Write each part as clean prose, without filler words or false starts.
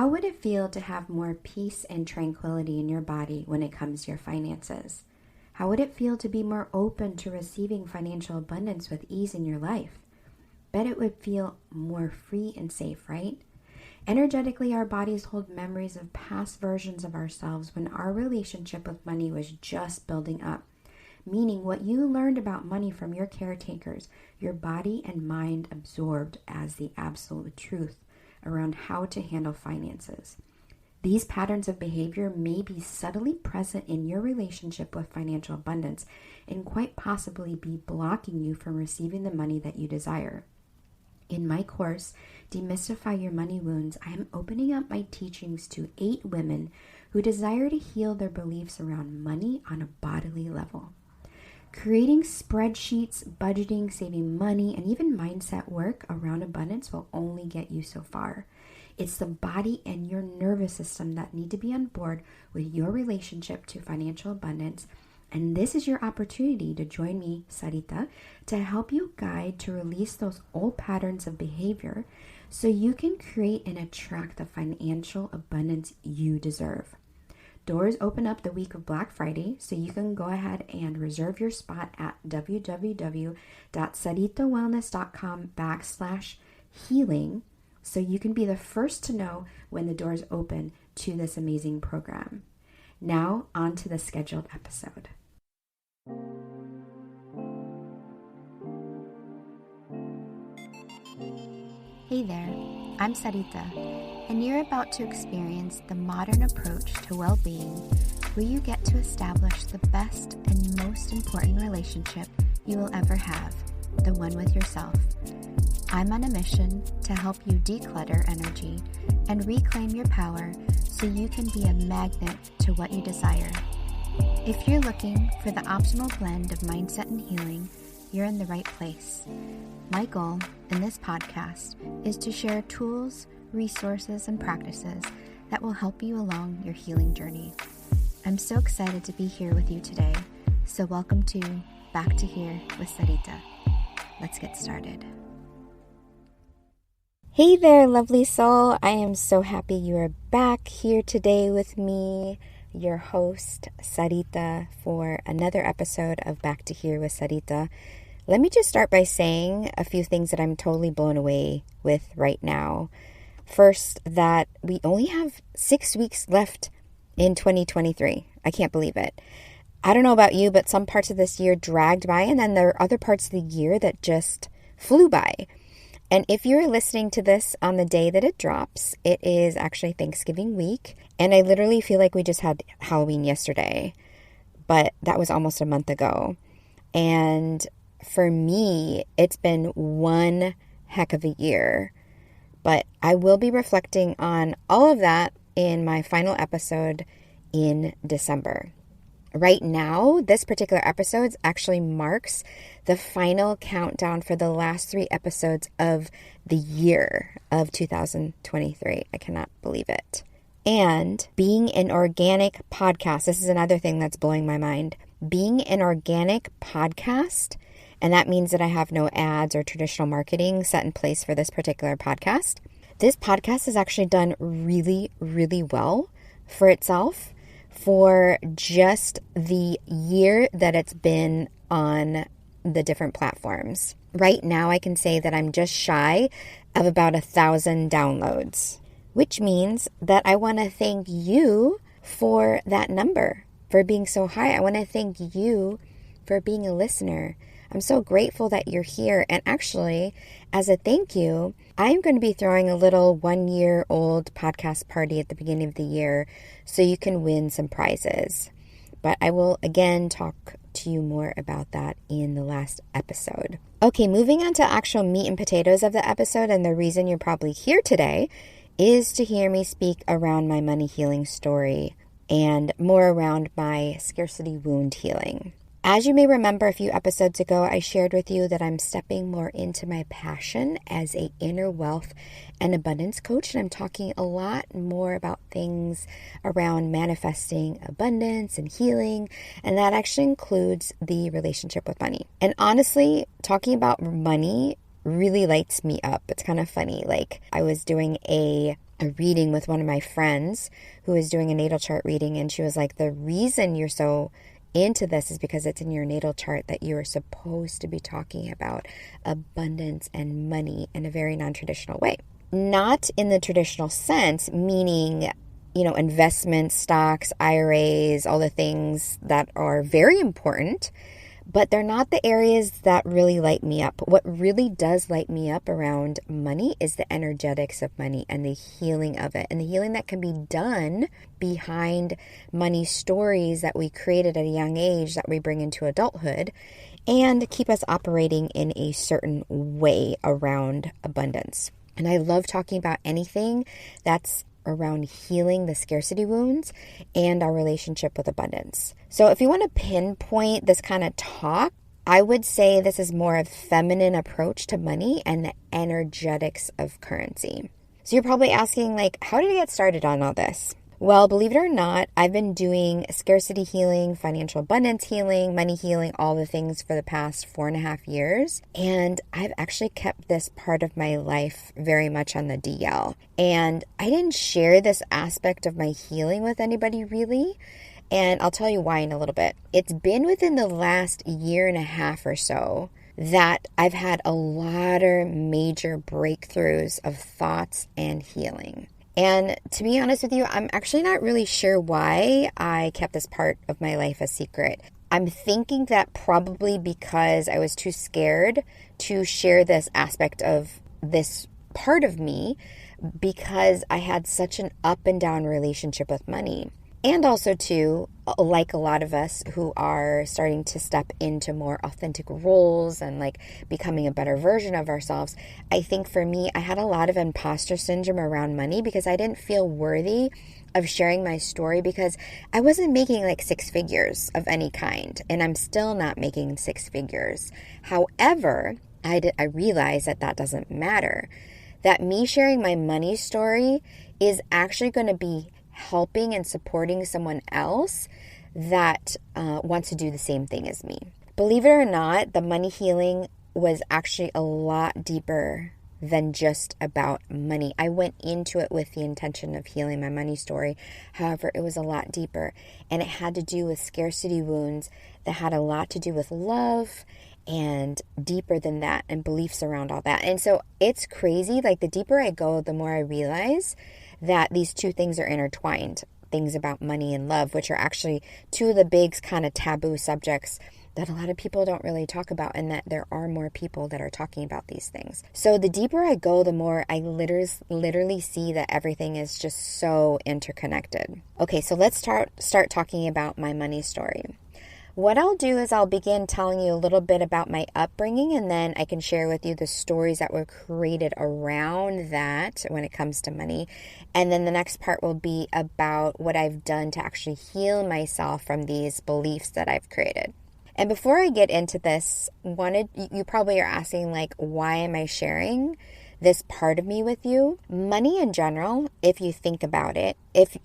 How would it feel to have more peace and tranquility in your body when it comes to your finances? How would it feel to be more open to receiving financial abundance with ease in your life? Bet it would feel more free and safe, right? Energetically, our bodies hold memories of past versions of ourselves when our relationship with money was just building up. Meaning what you learned about money from your caretakers, your body and mind absorbed as the absolute truth around how to handle finances. These patterns of behavior may be subtly present in your relationship with financial abundance and quite possibly be blocking you from receiving the money that you desire. In my course, Demystify Your Money Wounds, I am opening up my teachings to 8 women who desire to heal their beliefs around money on a bodily level. Creating spreadsheets, budgeting, saving money, and even mindset work around abundance will only get you so far. It's the body and your nervous system that need to be on board with your relationship to financial abundance. And this is your opportunity to join me, Sarita, to help you guide to release those old patterns of behavior so you can create and attract the financial abundance you deserve. Doors open up the week of Black Friday, so you can go ahead and reserve your spot at www.saritawellness.com/healing so you can be the first to know when the doors open to this amazing program. Now, on to the scheduled episode. Hey there, I'm Sarita, and you're about to experience the modern approach to well-being where you get to establish the best and most important relationship you will ever have, the one with yourself. I'm on a mission to help you declutter energy and reclaim your power so you can be a magnet to what you desire. If you're looking for the optimal blend of mindset and healing, you're in the right place. My goal in this podcast is to share tools, resources, and practices that will help you along your healing journey. I'm so excited to be here with you today, so welcome to Back to Here with Sarita. Let's get started. Hey there, lovely soul. I am so happy you are back here today with me, your host, Sarita, for another episode of Back to Here with Sarita. Let me just start by saying a few things that I'm totally blown away with right now. First, that we only have 6 weeks left in 2023. I can't believe it. I don't know about you, but some parts of this year dragged by, and then there are other parts of the year that just flew by. And if you're listening to this on the day that it drops, it is actually Thanksgiving week. And I literally feel like we just had Halloween yesterday, but that was almost a month ago. And for me, it's been one heck of a year. But I will be reflecting on all of that in my final episode in December. Right now, this particular episode actually marks the final countdown for the last 3 episodes of the year of 2023. I cannot believe it. And being an organic podcast, this is another thing that's blowing my mind. Being an organic podcast, and that means that I have no ads or traditional marketing set in place for this particular podcast. This podcast has actually done really, really well for itself for just the year that it's been on the different platforms. Right now, I can say that I'm just shy of about 1,000 downloads, which means that I want to thank you for that number, for being so high. I want to thank you for being a listener. I'm so grateful that you're here. And actually, as a thank you, I'm going to be throwing a little 1-year-old podcast party at the beginning of the year so you can win some prizes. But I will again talk to you more about that in the last episode. Okay, moving on to actual meat and potatoes of the episode, and the reason you're probably here today is to hear me speak around my money healing story and more around my scarcity wound healing. As you may remember, a few episodes ago, I shared with you that I'm stepping more into my passion as an inner wealth and abundance coach. And I'm talking a lot more about things around manifesting abundance and healing. And that actually includes the relationship with money. And honestly, talking about money really lights me up. It's kind of funny. Like, I was doing a a reading with one of my friends who was doing a natal chart reading, and she was like, the reason you're so into this is because it's in your natal chart that you are supposed to be talking about abundance and money in a very non-traditional way. Not in the traditional sense, meaning, investments, stocks, IRAs, all the things that are very important, but they're not the areas that really light me up. What really does light me up around money is the energetics of money and the healing of it, and the healing that can be done behind money stories that we created at a young age that we bring into adulthood and keep us operating in a certain way around abundance. And I love talking about anything that's around healing the scarcity wounds and our relationship with abundance. So if you want to pinpoint this kind of talk, I would say this is more of a feminine approach to money and the energetics of currency. So you're probably asking, how did I get started on all this? Well, believe it or not, I've been doing scarcity healing, financial abundance healing, money healing, all the things for the past 4.5 years. And I've actually kept this part of my life very much on the DL. And I didn't share this aspect of my healing with anybody really. And I'll tell you why in a little bit. It's been within the last 1.5 years or so that I've had a lot of major breakthroughs of thoughts and healing. And to be honest with you, I'm actually not really sure why I kept this part of my life a secret. I'm thinking that probably because I was too scared to share this aspect of this part of me because I had such an up and down relationship with money. And also too, like a lot of us who are starting to step into more authentic roles and becoming a better version of ourselves, I think for me, I had a lot of imposter syndrome around money because I didn't feel worthy of sharing my story because I wasn't making 6 figures of any kind, and I'm still not making 6 figures. However, I realized that doesn't matter. That me sharing my money story is actually going to be helping and supporting someone else that wants to do the same thing as me. Believe it or not, the money healing was actually a lot deeper than just about money. I went into it with the intention of healing my money story. However, it was a lot deeper, and it had to do with scarcity wounds that had a lot to do with love and deeper than that, and beliefs around all that. And so it's crazy. The deeper I go, the more I realize that these two things are intertwined. Things about money and love, which are actually two of the big kind of taboo subjects that a lot of people don't really talk about, and that there are more people that are talking about these things. So the deeper I go, the more I literally see that everything is just so interconnected. Okay, so let's start talking about my money story. What I'll do is I'll begin telling you a little bit about my upbringing, and then I can share with you the stories that were created around that when it comes to money. And then the next part will be about what I've done to actually heal myself from these beliefs that I've created. And before I get into this, you probably are asking, why am I sharing this part of me with you? Money in general, if you think about it, if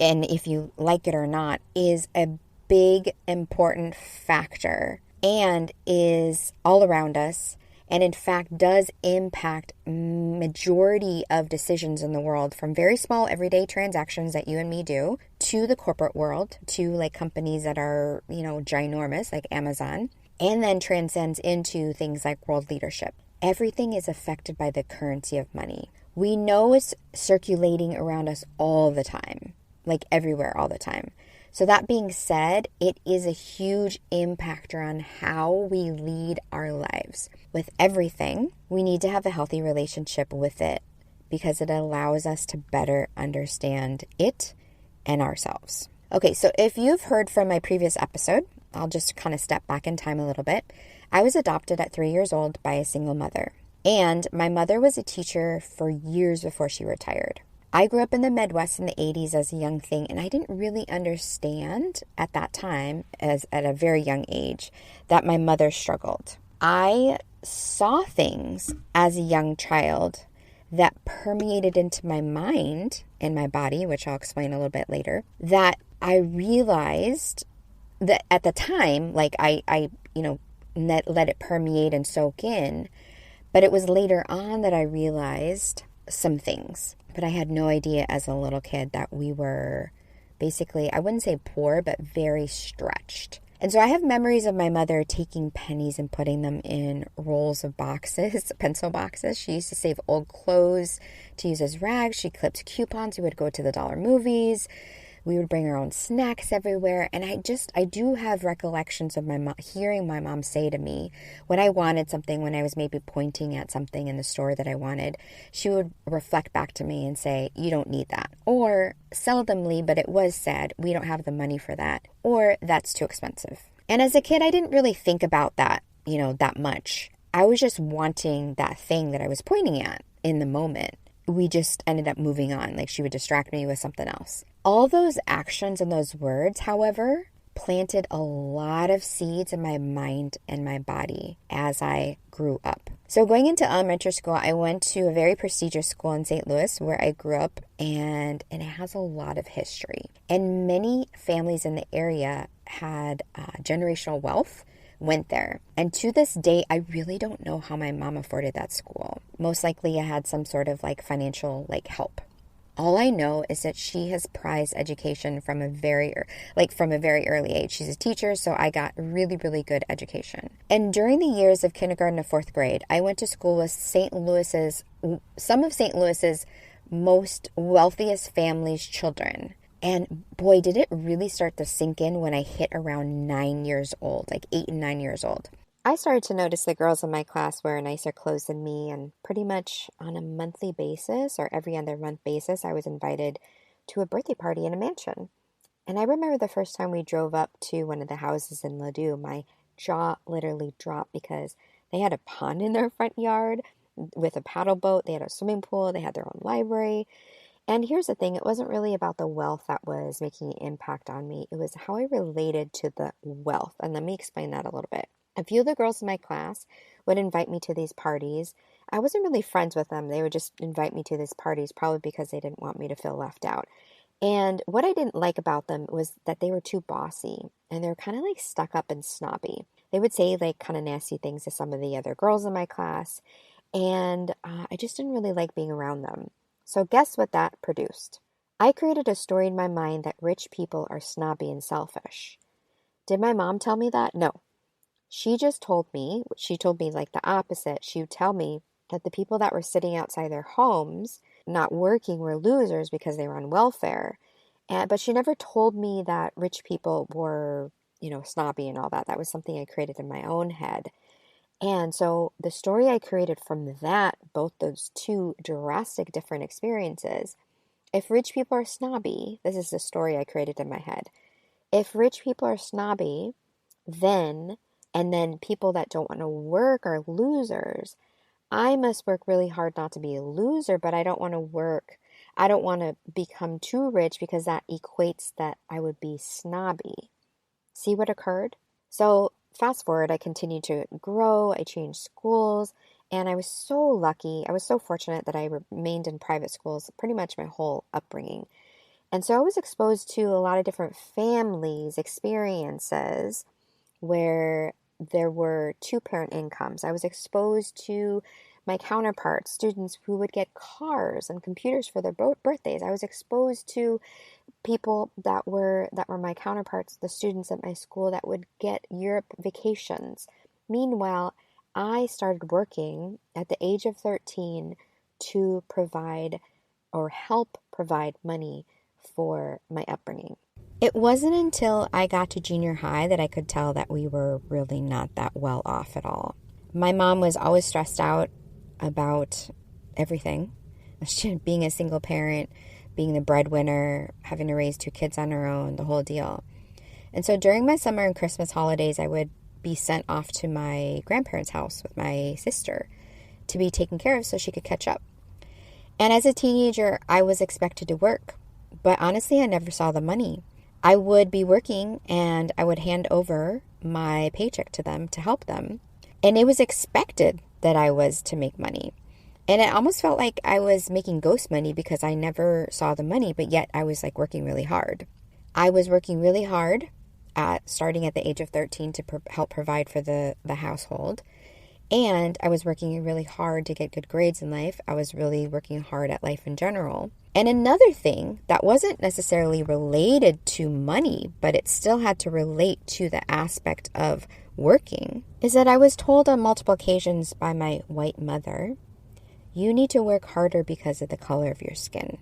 you like it or not, is a big important factor and is all around us, and in fact does impact majority of decisions in the world, from very small everyday transactions that you and me do to the corporate world, to companies that are ginormous like Amazon, and then transcends into things like world leadership. Everything is affected by the currency of money. We know it's circulating around us all the time, everywhere all the time. So that being said, it is a huge impactor on how we lead our lives. With everything, we need to have a healthy relationship with it because it allows us to better understand it and ourselves. Okay, so if you've heard from my previous episode, I'll just kind of step back in time a little bit. I was adopted at 3 years old by a single mother, and my mother was a teacher for years before she retired. I grew up in the Midwest in the 80s as a young thing, and I didn't really understand at that time, at a very young age, that my mother struggled. I saw things as a young child that permeated into my mind and my body, which I'll explain a little bit later, that I realized that at the time, I let it permeate and soak in. But it was later on that I realized some things. But I had no idea as a little kid that we were basically, I wouldn't say poor, but very stretched. And so I have memories of my mother taking pennies and putting them in rolls of boxes, pencil boxes. She used to save old clothes to use as rags. She clipped coupons. We would go to the dollar movies. We would bring our own snacks everywhere. And I do have recollections of my mom, hearing my mom say to me when I wanted something, when I was maybe pointing at something in the store that I wanted, she would reflect back to me and say, you don't need that. Or seldomly, but it was said, we don't have the money for that. Or that's too expensive. And as a kid, I didn't really think about that, that much. I was just wanting that thing that I was pointing at in the moment. We just ended up moving on. Like she would distract me with something else. All those actions and those words, however, planted a lot of seeds in my mind and my body as I grew up. So going into elementary school, I went to a very prestigious school in St. Louis where I grew up, and it has a lot of history. And many families in the area had generational wealth, went there. And to this day, I really don't know how my mom afforded that school. Most likely I had some sort of financial help. All I know is that she has prized education from a very early age. She's a teacher, so I got really, really good education. And during the years of kindergarten to fourth grade, I went to school with some of St. Louis's most wealthiest families' children. And boy, did it really start to sink in when I hit around 9 years old, 8 and 9 years old. I started to notice the girls in my class wear nicer clothes than me, and pretty much on a monthly basis or every other month basis, I was invited to a birthday party in a mansion. And I remember the first time we drove up to one of the houses in Ladue, my jaw literally dropped because they had a pond in their front yard with a paddle boat. They had a swimming pool. They had their own library. And here's the thing, it wasn't really about the wealth that was making an impact on me. It was how I related to the wealth. And let me explain that a little bit. A few of the girls in my class would invite me to these parties. I wasn't really friends with them. They would just invite me to these parties, probably because they didn't want me to feel left out. And what I didn't like about them was that they were too bossy, and they were kind of stuck up and snobby. They would say kind of nasty things to some of the other girls in my class, and I just didn't really like being around them. So guess what that produced? I created a story in my mind that rich people are snobby and selfish. Did my mom tell me that? No. She told me the opposite. She would tell me that the people that were sitting outside their homes, not working, were losers because they were on welfare. But she never told me that rich people were, snobby and all that. That was something I created in my own head. And so the story I created from that, both those two drastic different experiences, if rich people are snobby, this is the story I created in my head. If rich people are snobby, then people that don't want to work are losers. I must work really hard not to be a loser, but I don't want to work. I don't want to become too rich because that equates that I would be snobby. See what occurred? So fast forward, I continued to grow. I changed schools, and I was so lucky. I was so fortunate that I remained in private schools pretty much my whole upbringing. And so I was exposed to a lot of different families, experiences where there were two-parent incomes. I was exposed to my counterparts, students who would get cars and computers for their birthdays. I was exposed to people that were my counterparts, the students at my school that would get Europe vacations. Meanwhile, I started working at the age of 13 to provide or help provide money for my upbringing. It wasn't until I got to junior high that I could tell that we were really not that well off at all. My mom was always stressed out about everything. Being a single parent, being the breadwinner, having to raise 2 kids on her own, the whole deal. And so during my summer and Christmas holidays, I would be sent off to my grandparents' house with my sister to be taken care of so she could catch up. And as a teenager, I was expected to work. But honestly, I never saw the money. I would be working and I would hand over my paycheck to them to help them. And it was expected that I was to make money. And it almost felt like I was making ghost money because I never saw the money, but yet I was working really hard. I was working really hard starting at the age of 13 to help provide for the household. And I was working really hard to get good grades in life. I was really working hard at life in general. And another thing that wasn't necessarily related to money, but it still had to relate to the aspect of working, is that I was told on multiple occasions by my white mother, you need to work harder because of the color of your skin.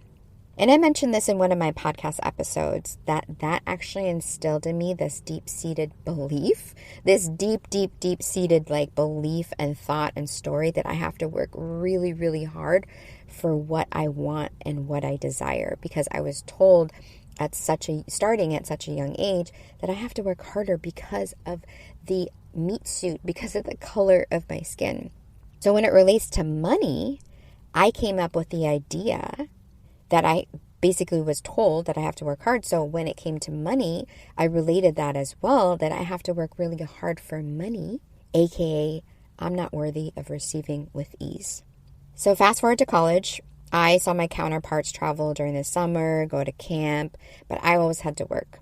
And I mentioned this in one of my podcast episodes, that actually instilled in me this deep-seated belief, this deep-seated like belief and thought and story that I have to work really, really hard for what I want and what I desire. Because I was told starting at such a young age that I have to work harder because of the meat suit, because of the color of my skin. So when it relates to money, I came up with the idea that I basically was told that I have to work hard. So when it came to money, I related that as well, that I have to work really hard for money, aka I'm not worthy of receiving with ease. So fast forward to college, I saw my counterparts travel during the summer, go to camp, but I always had to work.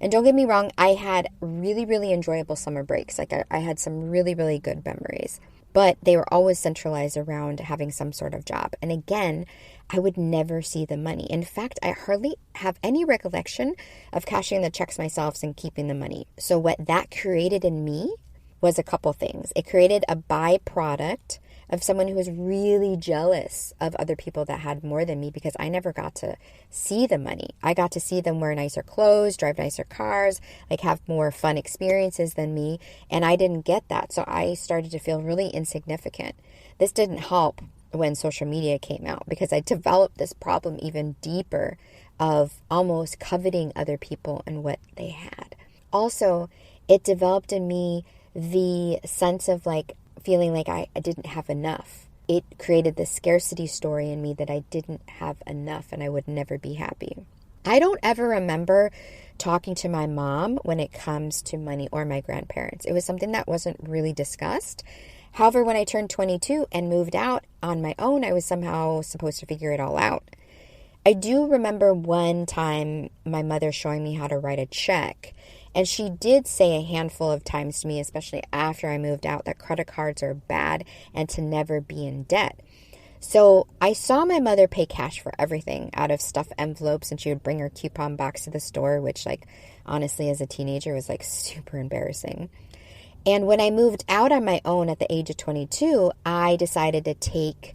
And don't get me wrong, I had really, really enjoyable summer breaks. Like I had some really, really good memories, but they were always centralized around having some sort of job. And again, I would never see the money. In fact, I hardly have any recollection of cashing the checks myself and keeping the money. So what that created in me was a couple things. It created a byproduct of someone who was really jealous of other people that had more than me, because I never got to see the money. I got to see them wear nicer clothes, drive nicer cars, like have more fun experiences than me. And I didn't get that. So I started to feel really insignificant. This didn't help when social media came out, because I developed this problem even deeper of almost coveting other people and what they had. Also, it developed in me the sense of like feeling like I didn't have enough. It created this scarcity story in me that I didn't have enough and I would never be happy. I don't ever remember talking to my mom when it comes to money, or my grandparents. It was something that wasn't really discussed. However, when I turned 22 and moved out on my own, I was somehow supposed to figure it all out. I do remember one time my mother showing me how to write a check. And she did say a handful of times to me, especially after I moved out, that credit cards are bad and to never be in debt. So I saw my mother pay cash for everything out of stuffed envelopes, and she would bring her coupon box to the store, which like honestly as a teenager was like super embarrassing. And when I moved out on my own at the age of 22, I decided to take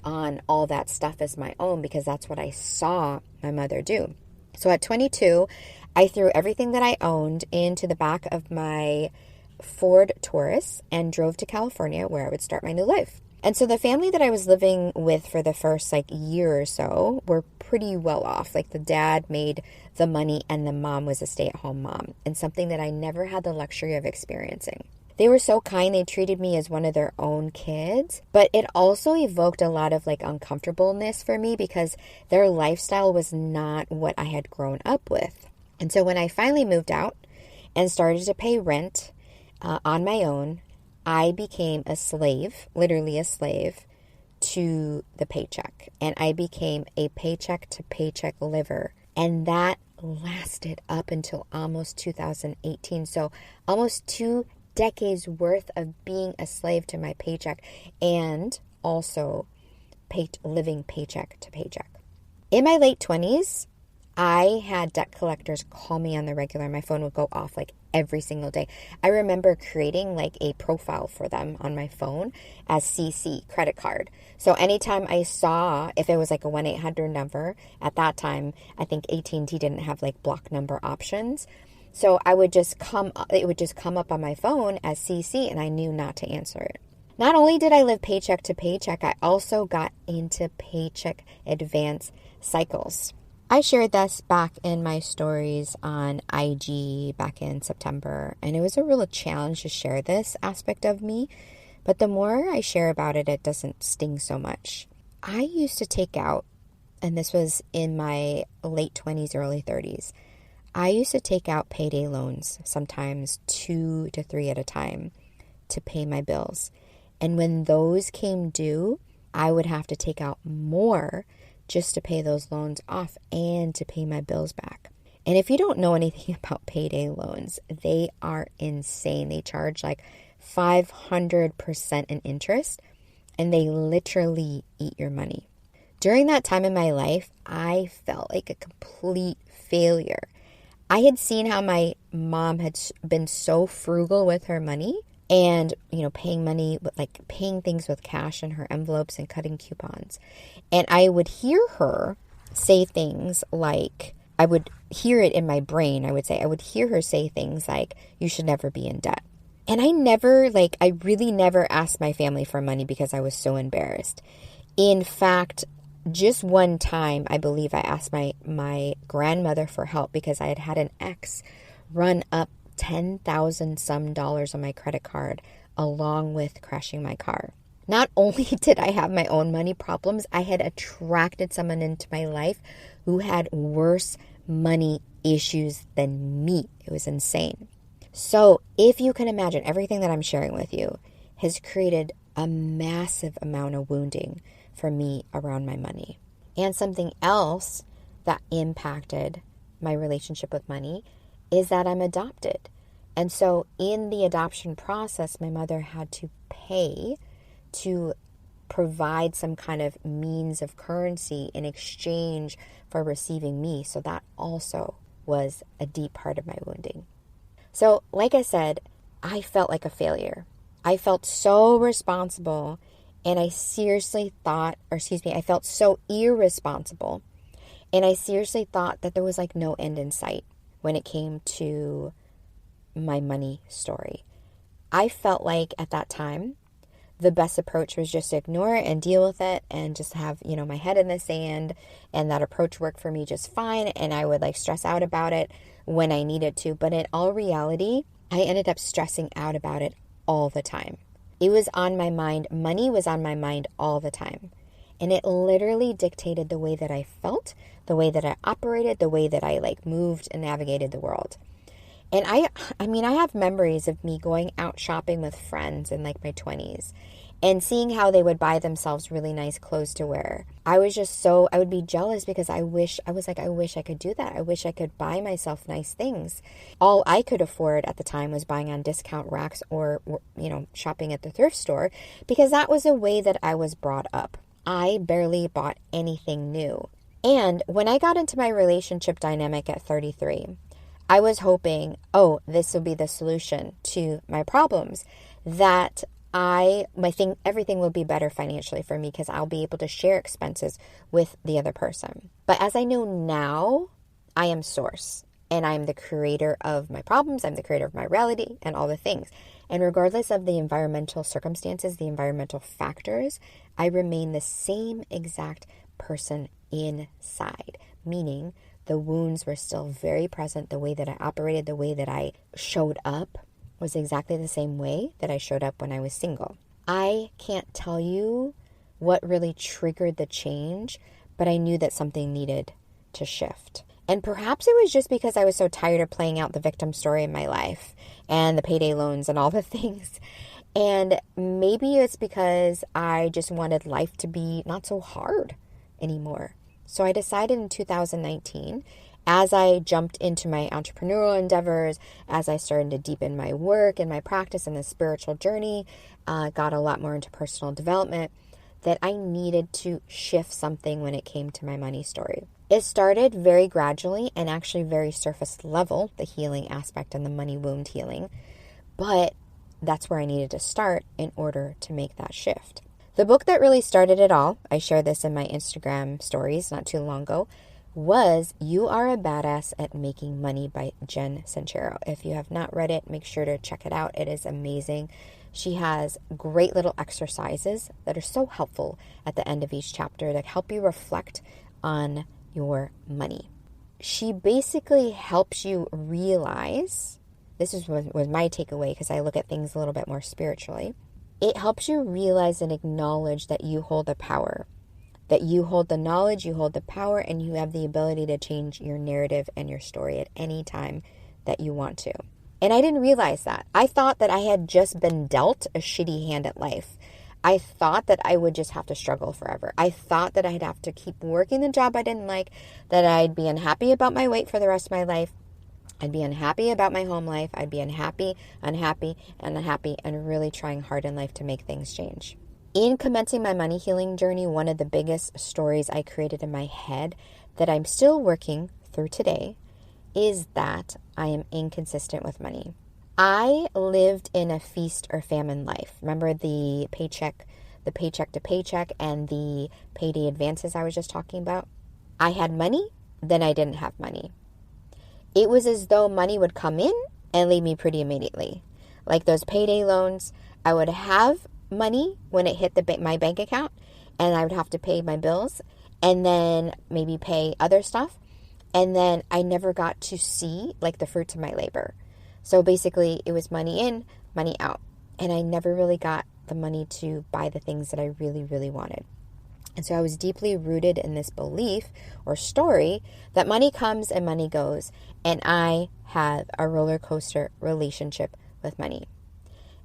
on all that stuff as my own, because that's what I saw my mother do. So at 22, I threw everything that I owned into the back of my Ford Taurus and drove to California, where I would start my new life. And so the family that I was living with for the first year or so were pretty well off. Like the dad made the money and the mom was a stay-at-home mom, and something that I never had the luxury of experiencing. They were so kind. They treated me as one of their own kids, but it also evoked a lot of uncomfortableness for me, because their lifestyle was not what I had grown up with. And so when I finally moved out and started to pay rent on my own, I became a slave, literally a slave, to the paycheck. And I became a paycheck to paycheck liver. And that lasted up until almost 2018. So almost 2 decades worth of being a slave to my paycheck, and also living paycheck to paycheck. In my late 20s, I had debt collectors call me on the regular. My phone would go off every single day. I remember creating a profile for them on my phone as CC, credit card. So anytime I saw, if it was a 1-800 number, at that time, I think AT&T didn't have block number options. So it would just come up on my phone as CC, and I knew not to answer it. Not only did I live paycheck to paycheck, I also got into paycheck advance cycles. I shared this back in my stories on IG back in September, and it was a real challenge to share this aspect of me, but the more I share about it, it doesn't sting so much. I used to take out, and this was in my late 20s, early 30s, I used to take out payday loans, sometimes 2 to 3 at a time, to pay my bills. And when those came due, I would have to take out more just to pay those loans off and to pay my bills back. And if you don't know anything about payday loans, they are insane. They charge 500% in interest, and they literally eat your money. During that time in my life, I felt like a complete failure. I had seen how my mom had been so frugal with her money and, paying money, like paying things with cash in her envelopes and cutting coupons. And I would hear her say things like, I would hear it in my brain, I would hear her say things like, you should never be in debt. And I really never asked my family for money because I was so embarrassed. In fact, just one time, I believe I asked my grandmother for help because I had an ex run up $10,000 some dollars on my credit card along with crashing my car. Not only did I have my own money problems, I had attracted someone into my life who had worse money issues than me. It was insane. So if you can imagine, everything that I'm sharing with you has created a massive amount of wounding for me around my money. And something else that impacted my relationship with money is that I'm adopted. And so in the adoption process, my mother had to pay to provide some kind of means of currency in exchange for receiving me. So that also was a deep part of my wounding. So like I said, I felt like a failure. I felt so responsible, and I felt so irresponsible. And I seriously thought that there was like no end in sight when it came to my money story. I felt like at that time, the best approach was just to ignore it and deal with it and just have, my head in the sand. And that approach worked for me just fine. And I would stress out about it when I needed to. But in all reality, I ended up stressing out about it all the time. It was on my mind. Money was on my mind all the time. And it literally dictated the way that I felt, the way that I operated, the way that I moved and navigated the world. And I have memories of me going out shopping with friends in my 20s and seeing how they would buy themselves really nice clothes to wear. I would be jealous because I wish I could do that. I wish I could buy myself nice things. All I could afford at the time was buying on discount racks or, shopping at the thrift store because that was a way that I was brought up. I barely bought anything new. And when I got into my relationship dynamic at 33, I was hoping, this will be the solution to my problems, that everything will be better financially for me because I'll be able to share expenses with the other person. But as I know now, I am source and I'm the creator of my problems. I'm the creator of my reality and all the things. And regardless of the environmental circumstances, the environmental factors, I remain the same exact person inside, meaning the wounds were still very present. The way that I operated, the way that I showed up was exactly the same way that I showed up when I was single. I can't tell you what really triggered the change, but I knew that something needed to shift. And perhaps it was just because I was so tired of playing out the victim story in my life and the payday loans and all the things. And maybe it's because I just wanted life to be not so hard anymore. So I decided in 2019, as I jumped into my entrepreneurial endeavors, as I started to deepen my work and my practice and the spiritual journey, got a lot more into personal development, that I needed to shift something when it came to my money story. It started very gradually and actually very surface level, the healing aspect and the money wound healing. But that's where I needed to start in order to make that shift. The book that really started it all, I shared this in my Instagram stories not too long ago, was You Are a Badass at Making Money by Jen Sincero. If you have not read it, make sure to check it out. It is amazing. She has great little exercises that are so helpful at the end of each chapter that help you reflect on your money. She basically helps you realize, this was my takeaway because I look at things a little bit more spiritually. It helps you realize and acknowledge that you hold the power, that you hold the knowledge, you hold the power, and you have the ability to change your narrative and your story at any time that you want to. And I didn't realize that. I thought that I had just been dealt a shitty hand at life. I thought that I would just have to struggle forever. I thought that I'd have to keep working the job I didn't like, that I'd be unhappy about my weight for the rest of my life, I'd be unhappy about my home life. I'd be unhappy, and really trying hard in life to make things change. In commencing my money healing journey, one of the biggest stories I created in my head that I'm still working through today is that I am inconsistent with money. I lived in a feast or famine life. Remember the paycheck to paycheck and the payday advances I was just talking about? I had money, then I didn't have money. It was as though money would come in and leave me pretty immediately. Like those payday loans, I would have money when it hit my bank account, and I would have to pay my bills and then maybe pay other stuff. And then I never got to see like the fruits of my labor. So basically it was money in, money out. And I never really got the money to buy the things that I really, really wanted. And so I was deeply rooted in this belief or story that money comes and money goes. And I have a roller coaster relationship with money.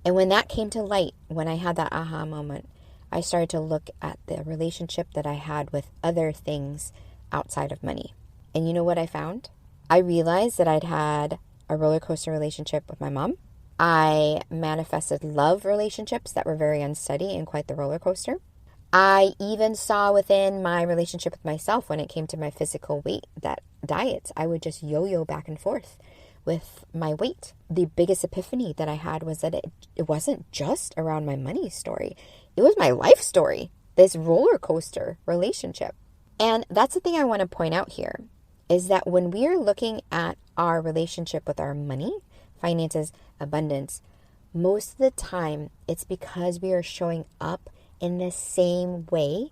And when that came to light, when I had that aha moment, I started to look at the relationship that I had with other things outside of money. And you know what I found? I realized that I'd had a roller coaster relationship with my mom. I manifested love relationships that were very unsteady and quite the roller coaster. I even saw within my relationship with myself when it came to my physical weight that diets, I would just yo-yo back and forth with my weight. The biggest epiphany that I had was that it wasn't just around my money story. It was my life story, this roller coaster relationship. And that's the thing I want to point out here is that when we are looking at our relationship with our money, finances, abundance, most of the time it's because we are showing up in the same way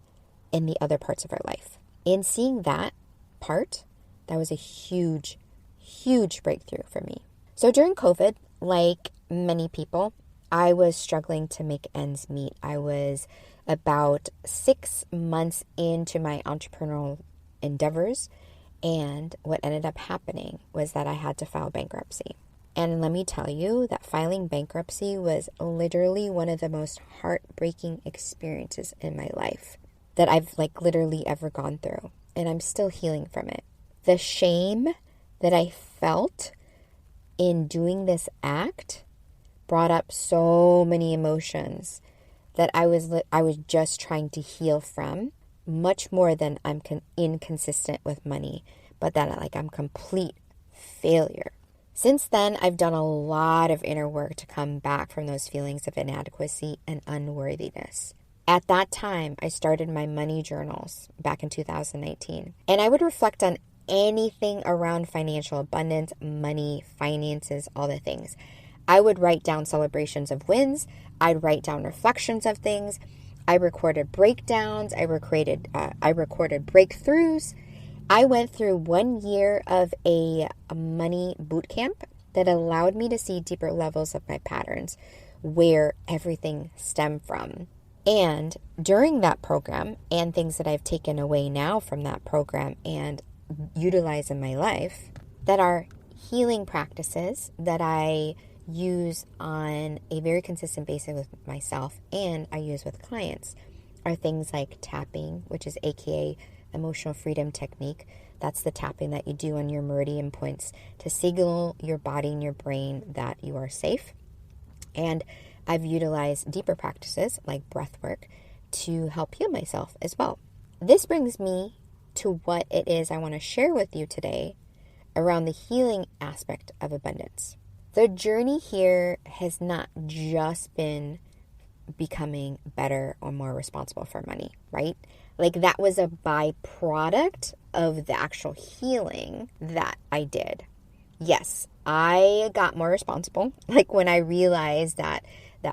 in the other parts of our life. In seeing that part, that was a huge, huge breakthrough for me. So during COVID, like many people, I was struggling to make ends meet. I was about 6 months into my entrepreneurial endeavors, and what ended up happening was that I had to file bankruptcy. And let me tell you that filing bankruptcy was literally one of the most heartbreaking experiences in my life that I've literally ever gone through. And I'm still healing from it. The shame that I felt in doing this act brought up so many emotions that I was just trying to heal from, much more than I'm inconsistent with money, but that I'm complete failure. Since then, I've done a lot of inner work to come back from those feelings of inadequacy and unworthiness. At that time, I started my money journals back in 2019, and I would reflect on anything around financial abundance, money, finances, all the things. I would write down celebrations of wins. I'd write down reflections of things. I recorded breakdowns. I recorded breakthroughs. I went through 1 year of a money boot camp that allowed me to see deeper levels of my patterns, where everything stemmed from. And during that program, and things that I've taken away now from that program and utilize in my life, that are healing practices that I use on a very consistent basis with myself and I use with clients, are things like tapping, which is AKA emotional freedom technique. That's the tapping that you do on your meridian points to signal your body and your brain that you are safe. And I've utilized deeper practices like breath work to help heal myself as well. This brings me to what it is I want to share with you today around the healing aspect of abundance. The journey here has not just been becoming better or more responsible for money, right? That was a byproduct of the actual healing that I did. Yes, I got more responsible. When I realized that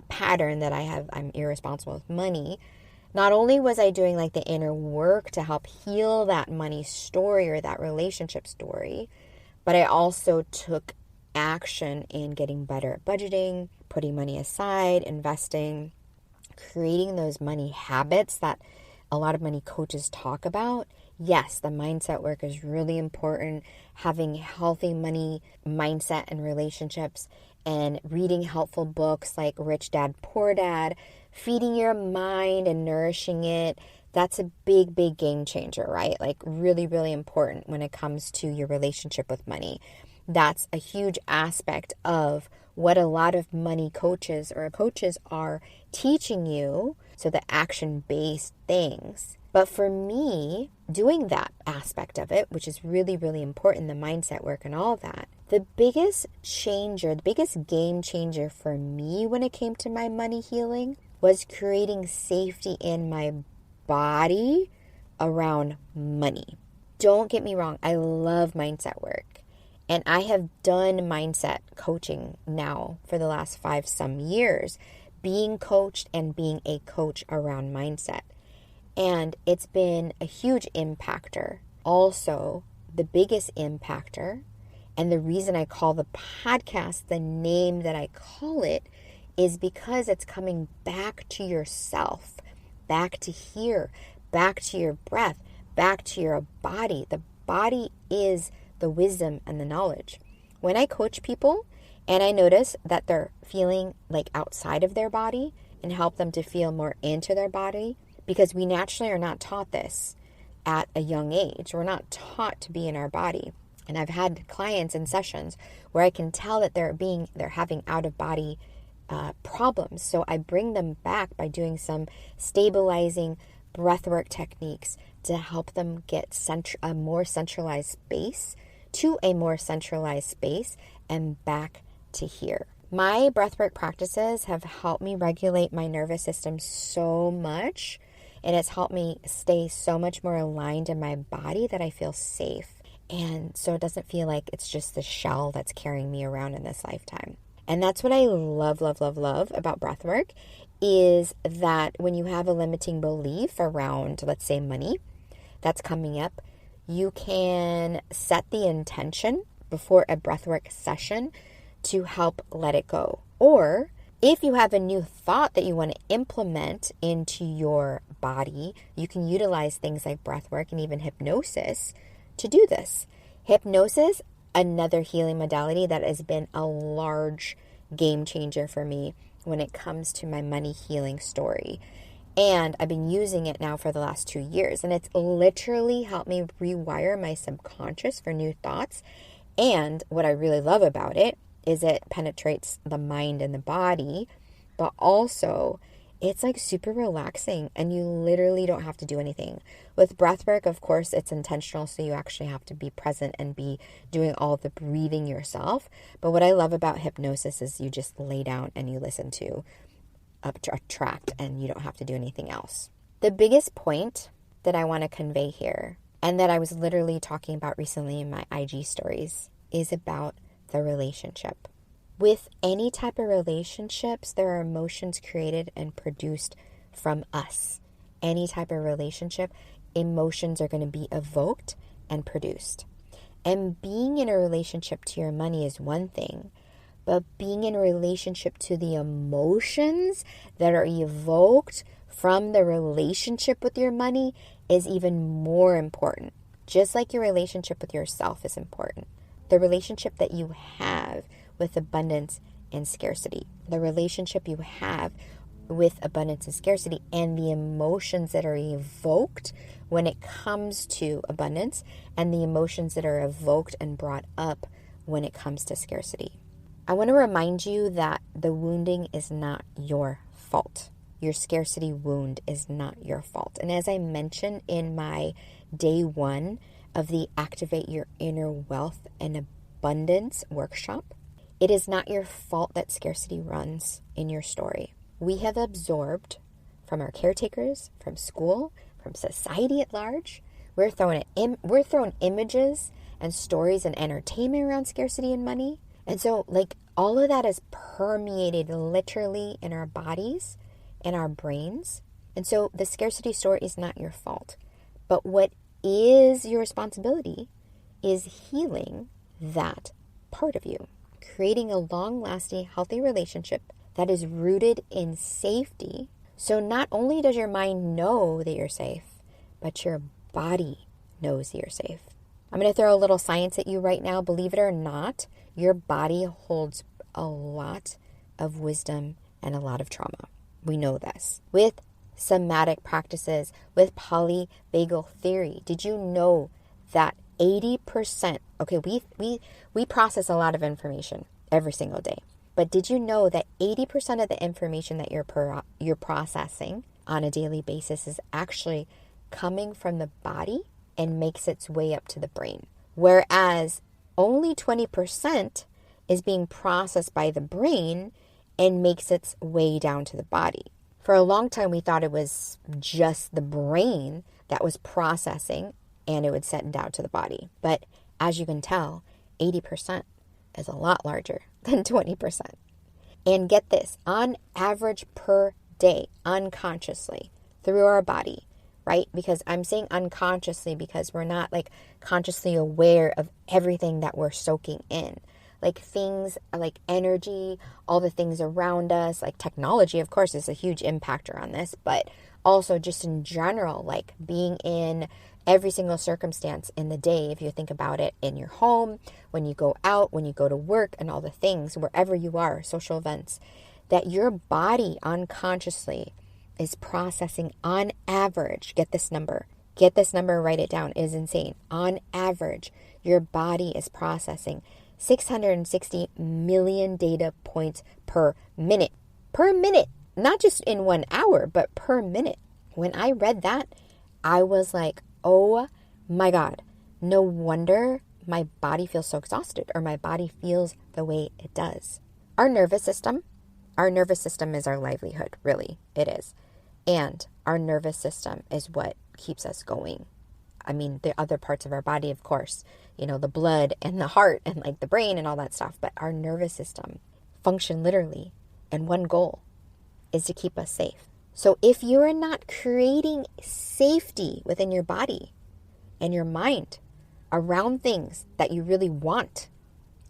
pattern that I'm irresponsible with money, not only was I doing the inner work to help heal that money story or that relationship story, but I also took action in getting better at budgeting, putting money aside, investing, creating those money habits that a lot of money coaches talk about. Yes, the mindset work is really important. Having healthy money mindset and relationships, and reading helpful books like Rich Dad, Poor Dad, feeding your mind and nourishing it. That's a big, big game changer, right? Really, really important when it comes to your relationship with money. That's a huge aspect of what a lot of money coaches or coaches are teaching you. So the action-based things. But for me, doing that aspect of it, which is really, really important, the mindset work and all that, the biggest changer, the biggest game changer for me when it came to my money healing was creating safety in my body around money. Don't get me wrong, I love mindset work. And I have done mindset coaching now for the last 5 some years, being coached and being a coach around mindset. And it's been a huge impactor. Also, the biggest impactor, and the reason I call the podcast the name that I call it, is because it's coming back to yourself, back to here, back to your breath, back to your body. The body is the wisdom and the knowledge. When I coach people and I notice that they're feeling like outside of their body and help them to feel more into their body, because we naturally are not taught this at a young age. We're not taught to be in our body. And I've had clients in sessions where I can tell that they're having out of body problems. So I bring them back by doing some stabilizing breathwork techniques to help them get a more centralized space to a more centralized space and back to here. My breathwork practices have helped me regulate my nervous system so much, and it's helped me stay so much more aligned in my body that I feel safe. And so it doesn't feel like it's just the shell that's carrying me around in this lifetime. And that's what I love, love, love, love about breathwork, is that when you have a limiting belief around, let's say, money that's coming up, you can set the intention before a breathwork session to help let it go. Or if you have a new thought that you want to implement into your body, you can utilize things like breathwork and even hypnosis to do this. Hypnosis, another healing modality that has been a large game changer for me when it comes to my money healing story. And I've been using it now for the last 2 years. And it's literally helped me rewire my subconscious for new thoughts. And what I really love about it is it penetrates the mind and the body, but also it's like super relaxing and you literally don't have to do anything. With breathwork, of course, it's intentional, so you actually have to be present and be doing all the breathing yourself. But what I love about hypnosis is you just lay down and you listen to a track and you don't have to do anything else. The biggest point that I want to convey here, and that I was literally talking about recently in my IG stories, is about the relationship. With any type of relationships, there are emotions created and produced from us. Any type of relationship, emotions are going to be evoked and produced. And being in a relationship to your money is one thing, but being in a relationship to the emotions that are evoked from the relationship with your money is even more important. Just like your relationship with yourself is important. The relationship that you have with abundance and scarcity. The relationship you have with abundance and scarcity and the emotions that are evoked when it comes to abundance and the emotions that are evoked and brought up when it comes to scarcity. I want to remind you that the wounding is not your fault. Your scarcity wound is not your fault. And as I mentioned in my day 1 of the Activate Your Inner Wealth and Abundance workshop, it is not your fault that scarcity runs in your story. We have absorbed from our caretakers, from school, from society at large. We're thrown images and stories and entertainment around scarcity and money. And so, all of that is permeated literally in our bodies, in our brains. And so the scarcity story is not your fault. But what is your responsibility is healing that part of you. Creating a long-lasting, healthy relationship that is rooted in safety. So not only does your mind know that you're safe, but your body knows that you're safe. I'm going to throw a little science at you right now. Believe it or not, your body holds a lot of wisdom and a lot of trauma. We know this. With somatic practices, with polyvagal theory, did you know that 80%, okay, we process a lot of information every single day. But did you know that 80% of the information that you're processing on a daily basis is actually coming from the body and makes its way up to the brain? Whereas only 20% is being processed by the brain and makes its way down to the body. For a long time, we thought it was just the brain that was processing and it would send down to the body. But as you can tell, 80% is a lot larger than 20%. And get this, on average per day, unconsciously, through our body, right? Because I'm saying unconsciously because we're not like consciously aware of everything that we're soaking in. Like things like energy, all the things around us, like technology, of course, is a huge impactor on this, but also just in general, like being in every single circumstance in the day, if you think about it, in your home, when you go out, when you go to work, and all the things, wherever you are, social events, that your body unconsciously is processing on average. Get this number, write it down. It is insane. On average, your body is processing 660 million data points per minute. Per minute. Not just in 1 hour, but per minute. When I read that, I was like, oh my God, no wonder my body feels so exhausted, or my body feels the way it does. Our nervous system is our livelihood, really. It is. And our nervous system is what keeps us going. I mean, the other parts of our body, of course, the blood and the heart and like the brain and all that stuff. But our nervous system function literally, and one goal is to keep us safe. So if you're not creating safety within your body and your mind around things that you really want,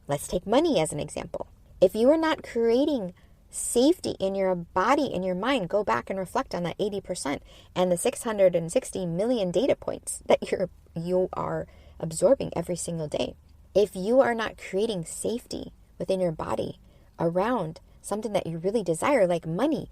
let's take money as an example. If you are not creating safety in your body and your mind, go back and reflect on that 80% and the 660 million data points that you are absorbing every single day. If you are not creating safety within your body around something that you really desire, like money,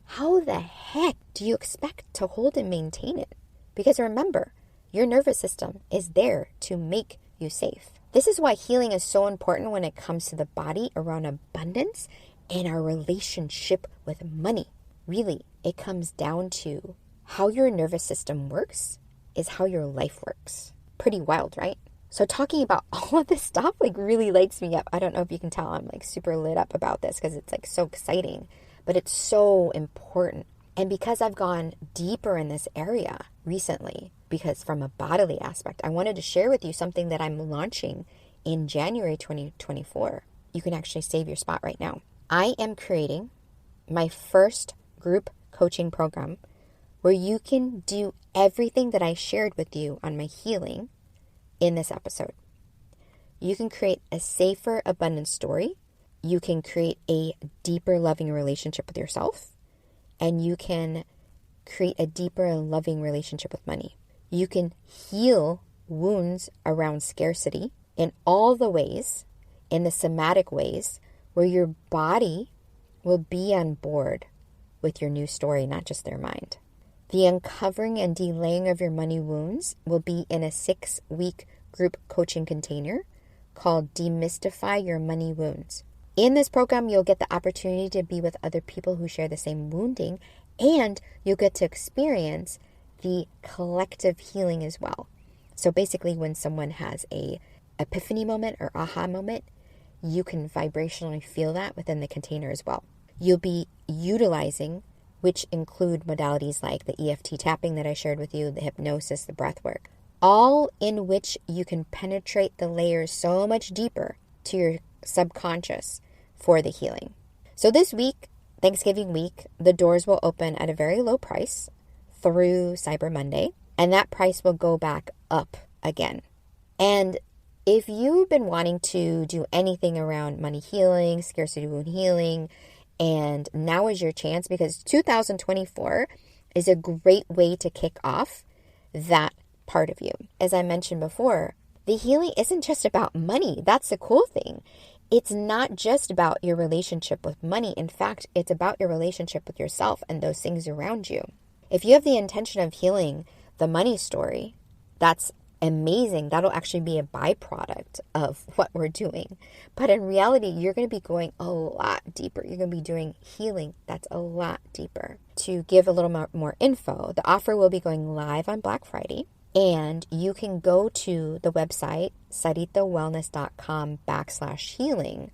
how the heck do you expect to hold and maintain it? Because remember, your nervous system is there to make you safe. This is why healing is so important when it comes to the body around abundance and our relationship with money. Really, it comes down to how your nervous system works is how your life works. Pretty wild, right? So talking about all of this stuff like really lights me up. I don't know if you can tell I'm like super lit up about this because it's like so exciting, but it's so important. And because I've gone deeper in this area recently, because from a bodily aspect, I wanted to share with you something that I'm launching in January 2024. You can actually save your spot right now. I am creating my first group coaching program where you can do everything that I shared with you on my healing in this episode. You can create a safer abundance story. You can create a deeper loving relationship with yourself. And you can create a deeper and loving relationship with money. You can heal wounds around scarcity in all the ways, in the somatic ways, where your body will be on board with your new story, not just their mind. The uncovering and delaying of your money wounds will be in a 6-week group coaching container called Demystify Your Money Wounds. In this program, you'll get the opportunity to be with other people who share the same wounding, and you'll get to experience the collective healing as well. So basically, when someone has a epiphany moment or aha moment, you can vibrationally feel that within the container as well. You'll be utilizing, which include modalities like the EFT tapping that I shared with you, the hypnosis, the breath work, all in which you can penetrate the layers so much deeper to your subconscious for the healing. So this week, Thanksgiving week, the doors will open at a very low price through Cyber Monday, and that price will go back up again. And if you've been wanting to do anything around money healing, scarcity wound healing, and now is your chance, because 2024 is a great way to kick off that part of you. As I mentioned before, the healing isn't just about money. That's the cool thing. It's not just about your relationship with money. In fact, it's about your relationship with yourself and those things around you. If you have the intention of healing the money story, that's amazing. That'll actually be a byproduct of what we're doing. But in reality, you're going to be going a lot deeper. You're going to be doing healing that's a lot deeper. To give a little more info, the offer will be going live on Black Friday. And you can go to the website, saritawellness.com/healing.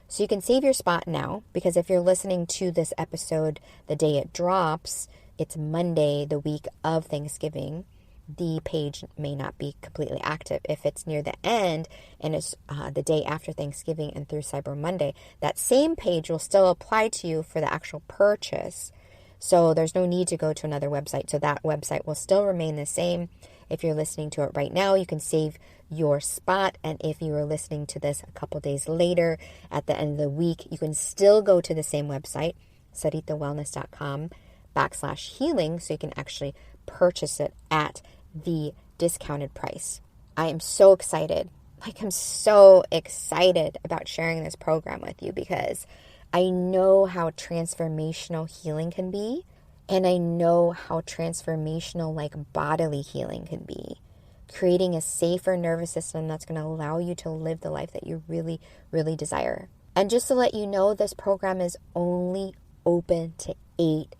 So you can save your spot now, because if you're listening to this episode the day it drops, it's Monday, the week of Thanksgiving, the page may not be completely active. If it's near the end and it's the day after Thanksgiving and through Cyber Monday, that same page will still apply to you for the actual purchase. So there's no need to go to another website. So that website will still remain the same. If you're listening to it right now, you can save your spot. And if you are listening to this a couple days later at the end of the week, you can still go to the same website, saritawellness.com/healing, so you can actually purchase it at the discounted price. I am so excited. I'm so excited about sharing this program with you, because I know how transformational healing can be. And I know how transformational bodily healing can be. Creating a safer nervous system that's going to allow you to live the life that you really, really desire. And just to let you know, this program is only open to 8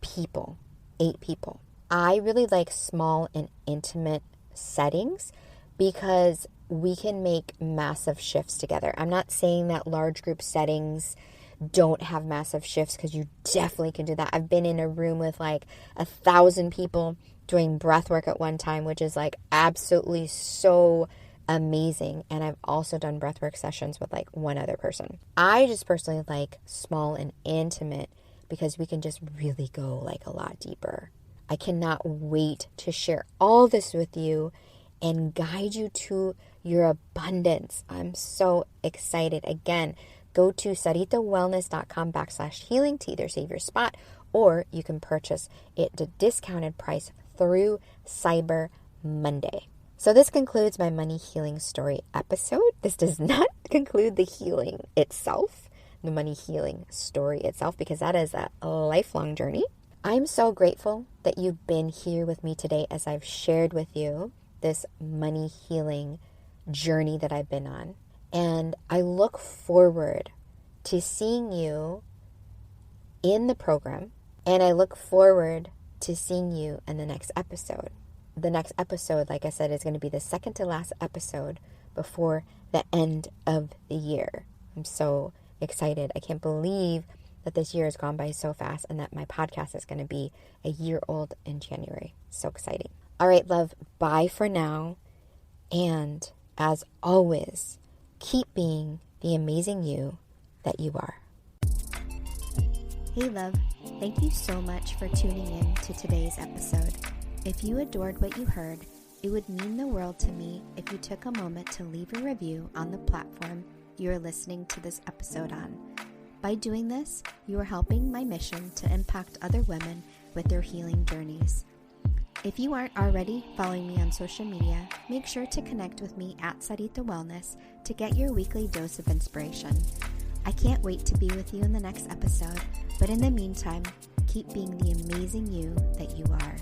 people. 8 people. I really like small and intimate settings because we can make massive shifts together. I'm not saying that large group settings don't have massive shifts, because you definitely can do that. I've been in a room with 1,000 people doing breath work at one time, which is absolutely so amazing. And I've also done breath work sessions with one other person. I just personally like small and intimate because we can just really go a lot deeper. I cannot wait to share all this with you and guide you to your abundance. I'm so excited. Again, go to saritawellness.com/healing to either save your spot, or you can purchase it at a discounted price through Cyber Monday. So this concludes my money healing story episode. This does not conclude the healing itself, the money healing story itself, because that is a lifelong journey. I'm so grateful that you've been here with me today as I've shared with you this money healing journey that I've been on. And I look forward to seeing you in the program. And I look forward to seeing you in the next episode. The next episode, like I said, is going to be the second to last episode before the end of the year. I'm so excited. I can't believe that this year has gone by so fast and that my podcast is going to be a year old in January. So exciting. All right, love. Bye for now. And as always, keep being the amazing you that you are. Hey love, thank you so much for tuning in to today's episode. If you adored what you heard, it would mean the world to me if you took a moment to leave a review on the platform you are listening to this episode on. By doing this, you are helping my mission to impact other women with their healing journeys. If you aren't already following me on social media, make sure to connect with me at Sarita Wellness to get your weekly dose of inspiration. I can't wait to be with you in the next episode, but in the meantime, keep being the amazing you that you are.